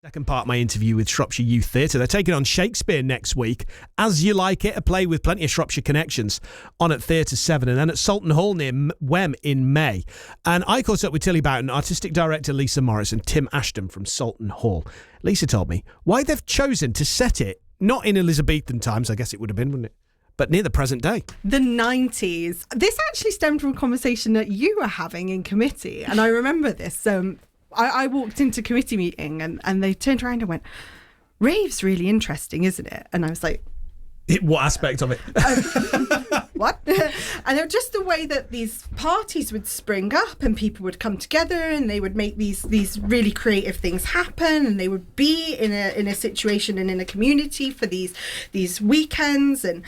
Second part of my interview with Shropshire Youth Theatre. They're taking on Shakespeare next week. As You Like It, a play with plenty of Shropshire connections, on at Theatre 7 and then at Soulton Hall near Wem in May. And I caught up with Tilly Boughton, artistic director Lisa Morris and Tim Ashton from Soulton Hall. Lisa told me why they've chosen to set it, not in Elizabethan times, I guess it would have been, wouldn't it? But near the present day. The 90s. This actually stemmed from a conversation that you were having in committee. And I remember this. I walked into committee meeting and they turned around and went, Rave's really interesting, isn't it? And I was like... What aspect of it? What? And it was just the way that these parties would spring up and people would come together and they would make these really creative things happen, and they would be in a situation and in a community for these weekends, and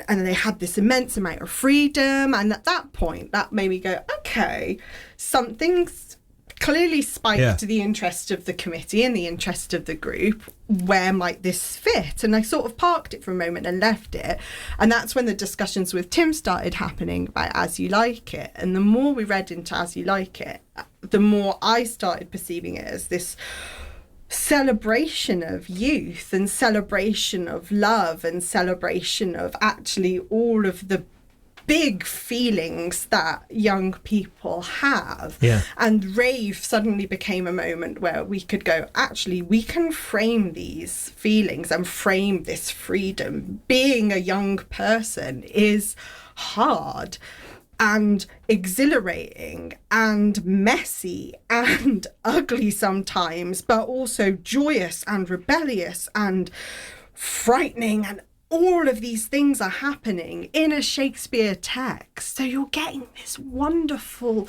they had this immense amount of freedom. And at that point, that made me go, okay, something's clearly spiked the interest of the committee and the interest of the group. Where might this fit? And I sort of parked it for a moment and left it. And that's when the discussions with Tim started happening about As You Like It. And the more we read into As You Like It, the more I started perceiving it as this celebration of youth and celebration of love and celebration of actually all of the big feelings that young people have. And Rave suddenly became a moment where we could go, actually, we can frame these feelings and frame this freedom. Being a young person is hard and exhilarating and messy and ugly sometimes, but also joyous and rebellious and frightening, and all of these things are happening in a Shakespeare text. So you're getting this wonderful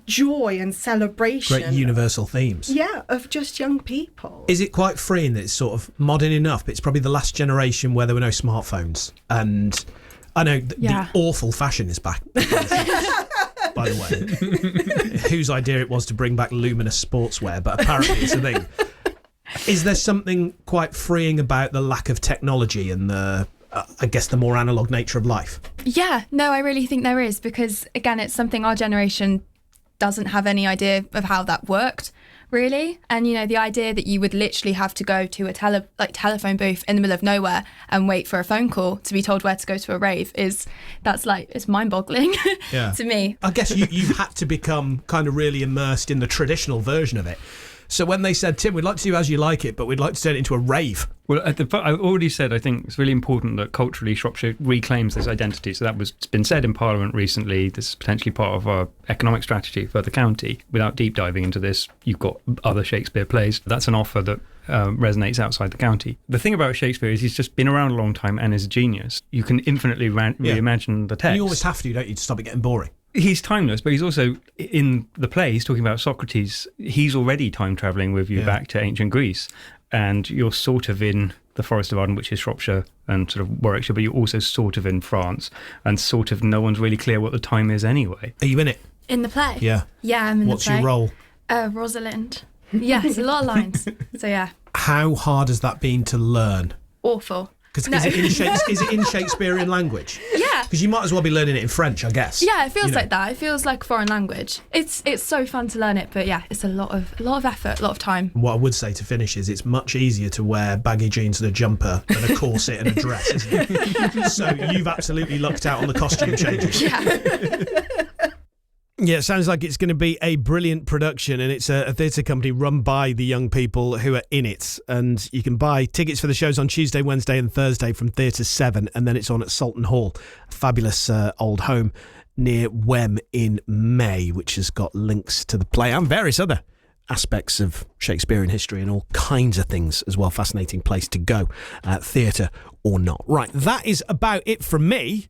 joy and celebration. Great universal themes. Yeah, of just young people. Is it quite freeing that it's sort of modern enough? It's probably the last generation where there were no smartphones. And I know the awful fashion is back. By the way. Whose idea it was to bring back luminous sportswear, but apparently it's a thing. Is there something quite freeing about the lack of technology and the more analogue nature of life? Yeah, no, I really think there is, because again, it's something our generation doesn't have any idea of how that worked, really. And the idea that you would literally have to go to a telephone booth in the middle of nowhere and wait for a phone call to be told where to go to a rave it's mind-boggling to me. I guess you had to become kind of really immersed in the traditional version of it. So when they said, Tim, we'd like to do As You Like It, but we'd like to turn it into a rave. Well, I already said I think it's really important that culturally Shropshire reclaims this identity. So it's been said in Parliament recently. This is potentially part of our economic strategy for the county. Without deep diving into this, you've got other Shakespeare plays. That's an offer that resonates outside the county. The thing about Shakespeare is he's just been around a long time and is a genius. You can infinitely reimagine the text. And you always have to, don't you, to stop it getting boring. He's timeless, but he's also, in the play, he's talking about Socrates. He's already time travelling with you back to ancient Greece. And you're sort of in the Forest of Arden, which is Shropshire and sort of Warwickshire, but you're also sort of in France. And sort of no one's really clear what the time is anyway. Are you in it? In the play? Yeah. Yeah, I'm in What's the play. your role? Rosalind. Yeah, it's a lot of lines. So yeah. How hard has that been to learn? Awful. Because is it in Shakespearean language? Yeah. Because you might as well be learning it in French, I guess. Yeah, it feels like that. It feels like a foreign language. It's so fun to learn it, but yeah, it's a lot of effort, a lot of time. What I would say to finish is it's much easier to wear baggy jeans and a jumper than a corset and a dress, isn't it? So you've absolutely lucked out on the costume changes. Yeah. Yeah, it sounds like it's going to be a brilliant production, and it's a theatre company run by the young people who are in it. And you can buy tickets for the shows on Tuesday, Wednesday and Thursday from Theatre 7, and then it's on at Soulton Hall, a fabulous old home near Wem in May, which has got links to the play and various other aspects of Shakespearean history and all kinds of things as well. Fascinating place to go, theatre or not. Right, that is about it from me.